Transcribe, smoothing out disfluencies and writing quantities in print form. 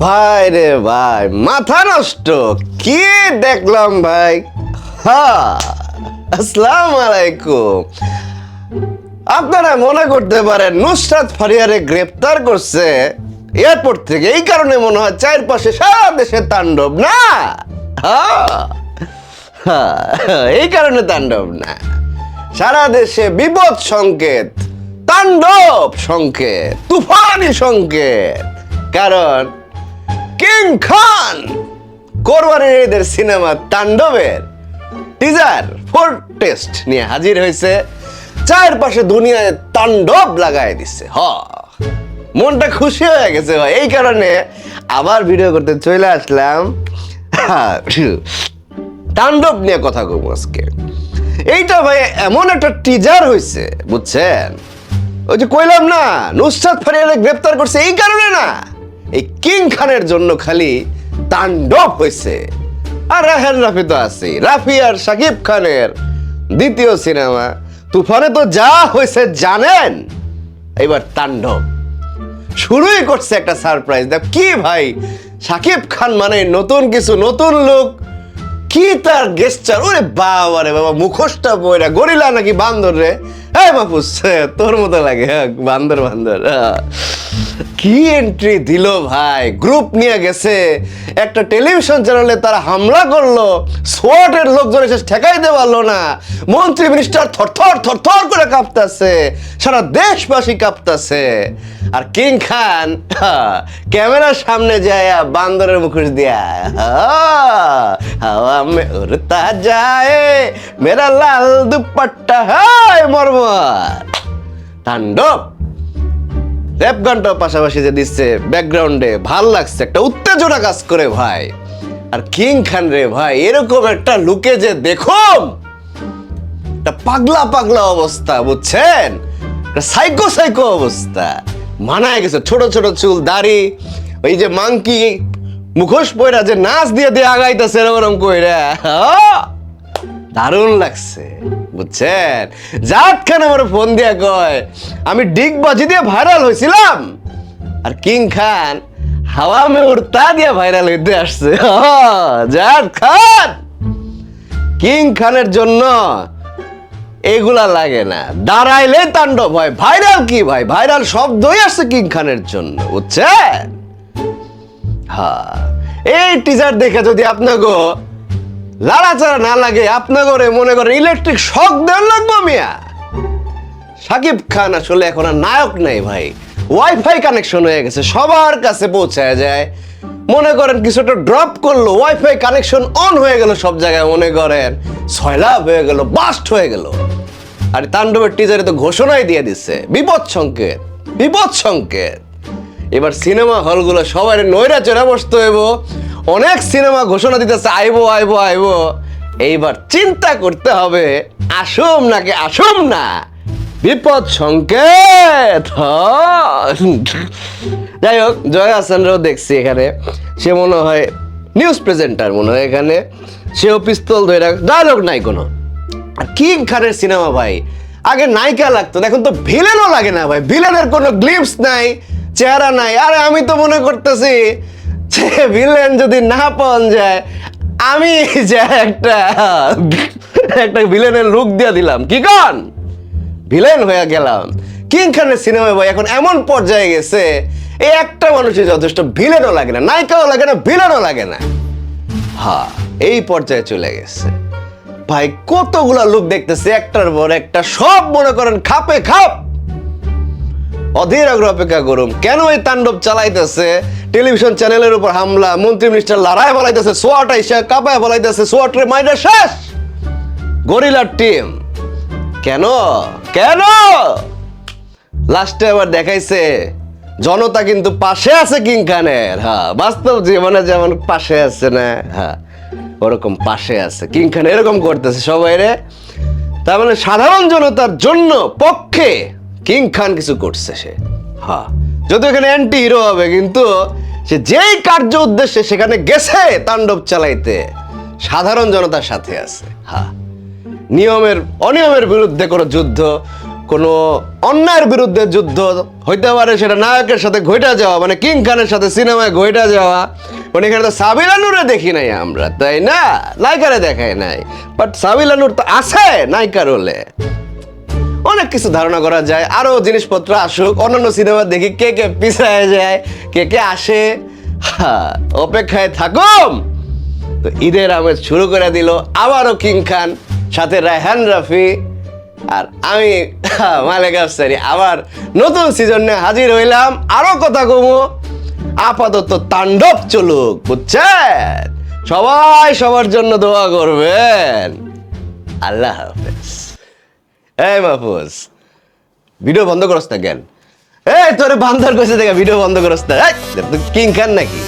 ভাই রে ভাই, মাথা নষ্ট। কি দেখলাম ভাই? আসসালামু আলাইকুম। আপনারা মনে করতে পারেন নুসরাত ফারিয়ারে গ্রেপ্তার করছে এয়ারপোর্ট থেকে, এই কারণে মনে হয় চারপাশে সারা দেশে তাণ্ডব। না, এই কারণে তাণ্ডব না, সারা দেশে বিপদ সংকেত, তাণ্ডব সংকেত, তুফানি সংকেত। কারণ কিং খান কোরবানির ঈদের সিনেমা তাণ্ডবের টিজার ফোর টেস্ট নিয়ে হাজির হয়েছে, চারপাশে দুনিয়ায় তাণ্ডব লাগাই দিচ্ছে। মনটা খুশি হয়ে গেছে ভাই, এই কারণে আবার ভিডিও করতে চলে আসলাম। তাণ্ডব নিয়ে কথা কব আজকে। এইটা ভাই এমন একটা টিজার হয়েছে, বুঝছেন? ওই যে কইলাম না, নুসরাত ফারিয়ারে গ্রেপ্তার করছে এই কারণে না, এই কিং খানের জন্য খালি তাণ্ডব হয়েছে। আর রায়হান রাফি তো আছে, রাফি আর শাকিব খানের দ্বিতীয় সিনেমা তুফানে তো যা হয়েছে জানেন। এবার তাণ্ডব শুরুই করছে একটা সারপ্রাইজ। দেখ কি ভাই, শাকিব খান মানে নতুন কিছু, নতুন লোক, কি তার গেস্টার! ওরে বাবা রে বাবা, মুখোশটা পয়রা গরিলা নাকি বান্দর রে? হ্যাঁ মাহফুজ, তোর মতো লাগে। বান্দর বান্দর। কি এন্ট্রি দিল ভাই! গ্রুপ নিয়ে গেছে একটা টেলিভিশন চ্যানেলে, তারা হামলা করলো, সোয়াটের লোকজন এসে ঠেকাইতে পারলো না, মন্ত্রী মিনিস্টার থরথর থরথর করে কাঁপতাছে, সারা দেশবাসী কাঁপতাছে। আর কিং খান ক্যামেরার সামনে যায় বান্দরের মুখোশ দিয়া, হাওয়া মে উড়তা যায় মেরা লাল দুপাট্টা, হায় মরমর। তাণ্ডব র্যাপ গানটাও পাশাপাশি যে দিচ্ছে ব্যাকগ্রাউন্ডে, ভাল লাগছে, একটা উত্তেজনা কাজ করে ভাই। আর কিং খান রে ভাই, এরকম একটা লুকে যে দেখুন, একটা পাগলা পাগলা অবস্থা, বুঝছেন? একটা সাইকো সাইকো অবস্থা, মানায় গেছে। ছোট ছোট চুল, দাড়ি, ওই যে মাংকি মুখোশ পয়রা যে নাচ দিয়ে দিয়ে আগাইতেছে এরকম কইরা, দারুণ লাগছে, বুঝছেন? জাত খান আমার ফোন দিয়া কয় আমি ডিগবাজি দিয়ে ভাইরাল হয়েছিলাম, আর কিং খান হাওয়া মে উড়তা দিয়ে ভাইরাল হইতে আসছে। জাত খান, কিং খানের জন্য এগুলা লাগে না, দাঁড়াইলে তাণ্ডব হয়। ভাইরাল কি ভাই, ভাইরাল শব্দই আসছে কিং খানের জন্য, বুঝছেন? এই টিজার দেখে যদি আপনাকে লাড়াচাড়া না লাগে, আপনাকে মনে করেন ইলেকট্রিক শক দেওয়ার লাগবো মিয়া। শাকিব খান আসলে এখন আর নায়ক নাই ভাই, ওয়াইফাই কানেকশন হয়ে গেছে, সবার কাছে পৌঁছায় যায়। মনে করেন কিছু একটা ড্রপ করলো, ওয়াইফাই কানেকশন অন হয়ে গেল সব জায়গায়, মনে করেন সয়লাভ হয়ে গেল, বাস্ট হয়ে গেল। আর তাণ্ডবের টিজারে তো ঘোষণাই দিয়ে দিচ্ছে, বিপদ সংকেত, বিপদ সংকেত। এবার সিনেমা হলগুলো সবাই নৈরা চড়া বসতে হইব, অনেক সিনেমা ঘোষণা দিতেছে আইবো আইবো আইবো। এইবার চিন্তা করতে হবে আসুম নাকি আসুম না, বিপদ সংকেত। যাই হোক, জয় হাসানরাও দেখছি এখানে, সে মনে হয় নিউজ প্রেজেন্টার মনে হয় এখানে, সেও পিস্তল ধরে, ডায়লগ নাই কোনো। আর কিং খানের সিনেমা ভাই, আগে নায়িকা লাগতো, এখন তো ভিলেনও লাগে না ভাই, ভিলেনের কোনো গ্লিপস নাই, চেহারা নাই। আরে আমি তো মনে করতেছি যে ভিলেন যদি না পাওয়া যায়, আমি যে একটা ভিলেনের লুক দিয়ে দিলাম, কি কন, ভিলেন হয়ে গেলাম। কিং খানের সিনেমায় ভাই এখন এমন পর্যায়ে গেছে, এই একটা মানুষই যথেষ্ট, ভিলেনও লাগে না, নায়িকাও লাগে না, ভিলেনও লাগে না। এই পর্যায়ে চলে গেছে ভাই। কতগুলা লুক দেখতেছে, একটার পর একটা, সব মনে করেন খাপে খাপ। অধীর আগ্রহ অপেক্ষা করুন, কেন এই তাণ্ডব চালাইতেছে? টেলিভিশন চ্যানেলের উপর হামলা, মন্ত্রী মিনিস্টার লড়াই বলাইতেছে, সোয়াট আইসা কাপায় বলাইতেছে, সোয়াটের মাইরা শেষ, গরিলার টিম। কেন কেন লাস্টে আবার দেখাইছে জনতা কিন্তু পাশে আছে কিং খানের। বাস্তব জীবনে যেমন পাশে আছে না, ওরকম পাশে আছে কিং খান, এরকম করতেছে সবাই রে। তার মানে সাধারণ জনতার জন্য পক্ষে কিং খান কিছু করছে সে। যদি এখানে অ্যান্টি হিরো হবে, কিন্তু সে যেই কার্য উদ্দেশ্যে সেখানে গেছে তাণ্ডব চালাইতে, সাধারণ জনতার সাথে আছে। নিয়মের অনিয়মের বিরুদ্ধে কোনো যুদ্ধ, কোনো অন্যায়ের বিরুদ্ধে যুদ্ধ হইতে পারে, সেটা নায়কের সাথে ঘইটা যাওয়া, মানে কিং খানের সাথে সিনেমায় ঘইটা যাওয়া, মানে এখানে তো সাবিলা নূরে দেখি নাই আমরা, তাই না? নায়িকারে দেখায় নাই, বাট সাবিলা নূর তো আছে নায়িকার হলে। অনেক কিছু ধারণা করা যায়, আরো জিনিসপত্র আসুক, অন্যান্য সিনেমা দেখি কে কে পিছায় যায়, কে কে আসে। অপেক্ষায় থাকুম। তো ঈদের আমেজ শুরু করে দিল আবারও কিং খান, সাথে রায়হান রাফি, আর আমি মালেক আফসারি আবার নতুন সিজন নিয়ে হাজির হইলাম। আরো কথা কমু, আপাতত তাণ্ডব চলুক, বুঝছেন? সবাই সবার জন্য দোয়া করবেন। আল্লাহ হাফেজ। এই মাহফুজ, ভিডিও বন্ধ করস না কেন? এই তোরে বান্দর কইছে দেখা ভিডিও বন্ধ করস না? তুই কিং খান নাকি?